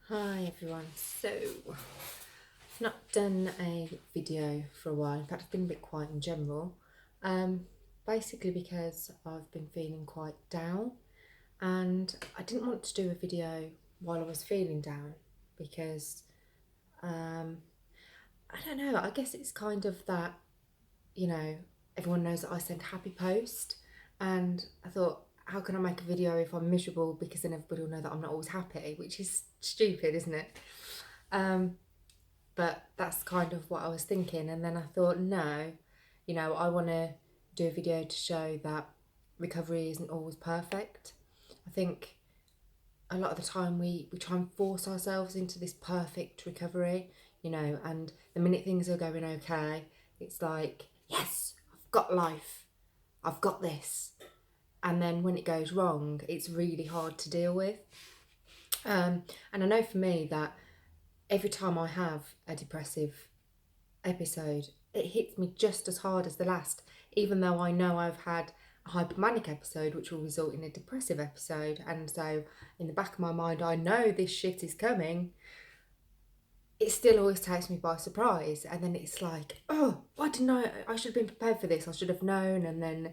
Hi everyone. So, I've not done a video for a while. In fact, I've been a bit quiet in general. Basically because I've been feeling quite down, and I didn't want to do a video while I was feeling down because I don't know. I guess it's kind of that, you know, everyone knows that I send happy post, and I thought, how can I make a video if I'm miserable? Because then everybody will know that I'm not always happy, which is stupid, isn't it? Um, but that's kind of what I was thinking. And then I thought, no, I want to do a video to show that recovery isn't always perfect. I think a lot of the time we try and force ourselves into this perfect recovery, and the minute things are going okay, it's like, yes, I've got life, I've got this. And then when it goes wrong, it's really hard to deal with. And I know for me that every time I have a depressive episode, it hits me just as hard as the last, even though I know I've had a hypomanic episode which will result in a depressive episode. And so, in the back of my mind, I know this shit is coming. It still always takes me by surprise. And then it's like, oh, why didn't I should have been prepared for this. I should have known. And then,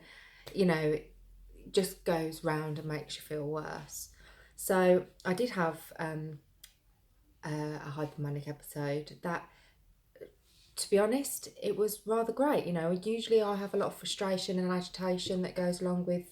it just goes round and makes you feel worse. So, I did have a hypomanic episode that, to be honest, it was rather great. Usually I have a lot of frustration and agitation that goes along with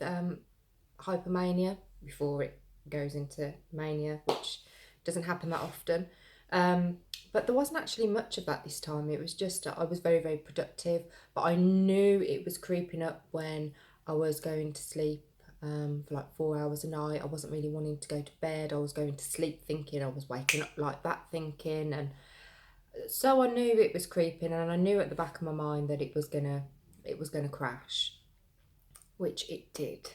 hypomania before it goes into mania, which doesn't happen that often. But there wasn't actually much of that this time. It was just, I was very, very productive, but I knew it was creeping up when I was going to sleep for like 4 hours a night. I wasn't really wanting to go to bed. I was going to sleep thinking, I was waking up like that thinking, and so I knew it was creeping, and I knew at the back of my mind that it was gonna crash, which it did,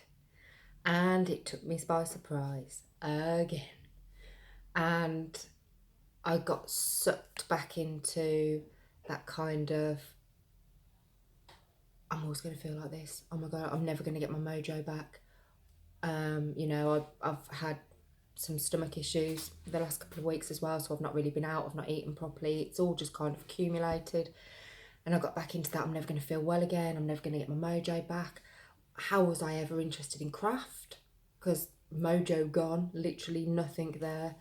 and it took me by surprise again, and I got sucked back into that kind of, I'm always gonna feel like this. Oh my god, I'm never gonna get my mojo back. I've had some stomach issues the last couple of weeks as well, so I've not really been out. I've not eaten properly. It's all just kind of accumulated. And I got back into that. I'm never going to feel well again. I'm never going to get my mojo back. How was I ever interested in craft? Because mojo gone, literally nothing there.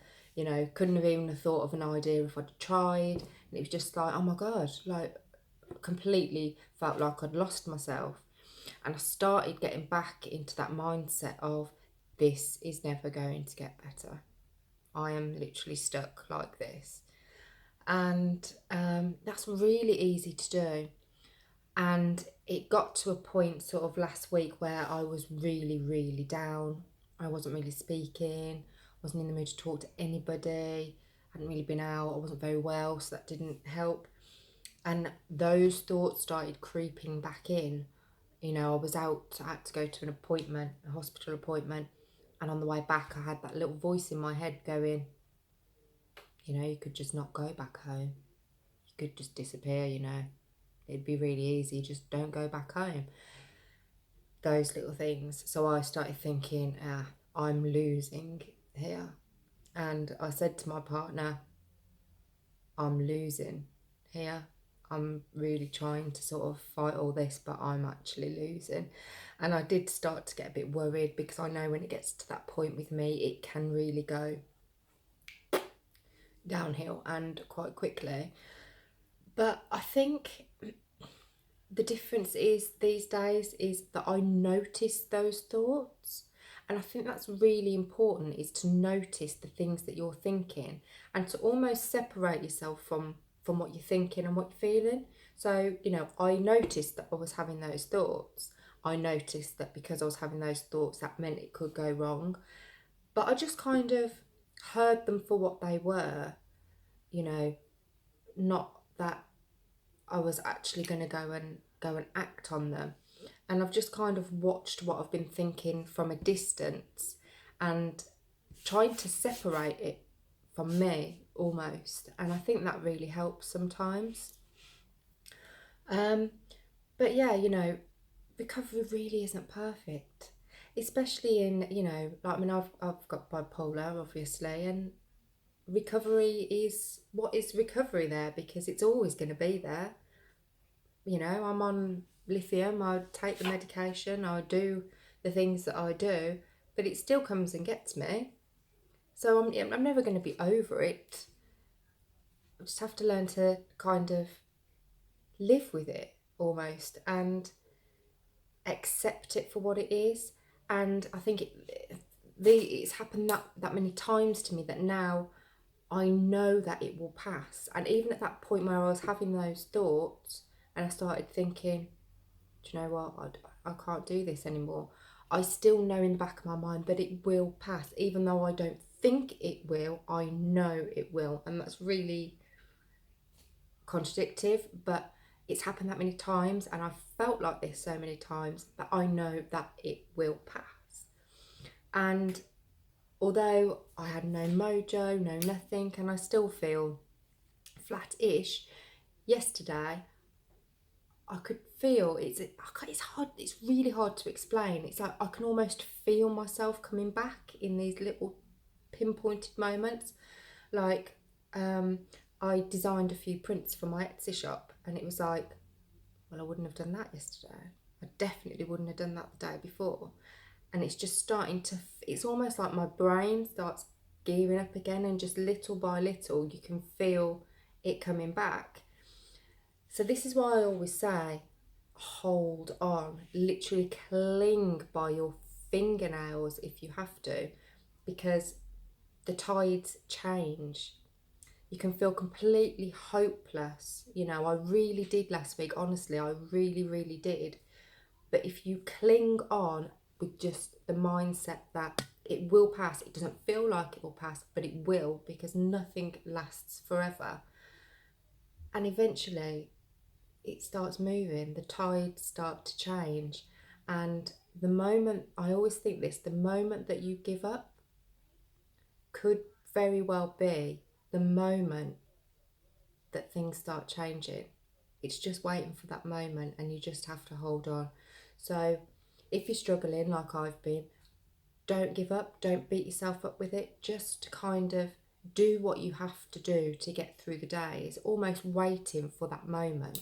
Couldn't have even thought of an idea if I'd tried. And it was just like, oh my God, like completely felt like I'd lost myself. And I started getting back into that mindset of, this is never going to get better. I am literally stuck like this. And that's really easy to do. And it got to a point sort of last week where I was really, really down. I wasn't really speaking, wasn't in the mood to talk to anybody, hadn't really been out, I wasn't very well, so that didn't help. And those thoughts started creeping back in. I was out, I had to go to an appointment, a hospital appointment, and on the way back, I had that little voice in my head going, you could just not go back home. You could just disappear, It'd be really easy, just don't go back home. Those little things. So I started thinking, I'm losing here. And I said to my partner, I'm losing here. I'm really trying to sort of fight all this, but I'm actually losing. And I did start to get a bit worried, because I know when it gets to that point with me, it can really go downhill and quite quickly. But I think the difference is these days is that I notice those thoughts. And I think that's really important, is to notice the things that you're thinking, and to almost separate yourself from what you're thinking and what you're feeling. So, I noticed that I was having those thoughts. I noticed that because I was having those thoughts, that meant it could go wrong. But I just kind of heard them for what they were, not that I was actually going to go and act on them. And I've just kind of watched what I've been thinking from a distance, and tried to separate it from me almost. And I think that really helps sometimes. But yeah, recovery really isn't perfect, especially in, like, I mean, I've got bipolar, obviously, and recovery is, what is recovery there? Because it's always going to be there. You know, I'm on lithium, I take the medication, I do the things that I do, but it still comes and gets me. So I'm never going to be over it. I just have to learn to kind of live with it almost and accept it for what it is. And I think it's happened that many times to me that now I know that it will pass. And even at that point where I was having those thoughts and I started thinking, do you know what, I can't do this anymore, I still know in the back of my mind that it will pass. Even though I don't think it will, I know it will. And that's really contradictive, but it's happened that many times and I've felt like this so many times that I know that it will pass. And although I had no mojo, no nothing, and I still feel flat-ish, yesterday I could feel it's hard, it's really hard to explain. It's like I can almost feel myself coming back in these little pinpointed moments. Like I designed a few prints for my Etsy shop and it was like, well, I wouldn't have done that yesterday. I definitely wouldn't have done that the day before. And it's just starting to, it's almost like my brain starts gearing up again, and just little by little you can feel it coming back. So this is why I always say, hold on, literally cling by your fingernails if you have to, because the tides change. You can feel completely hopeless. You know, I really did last week, honestly, I really, really did. But if you cling on with just the mindset that it will pass, it doesn't feel like it will pass, but it will, because nothing lasts forever. And eventually it starts moving, the tides start to change. And the moment, I always think this, the moment that you give up could very well be the moment that things start changing. It's just waiting for that moment and you just have to hold on. So if you're struggling like I've been, don't give up, don't beat yourself up with it, just kind of do what you have to do to get through the day. It's almost waiting for that moment,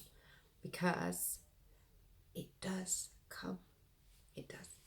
because it does come, it does.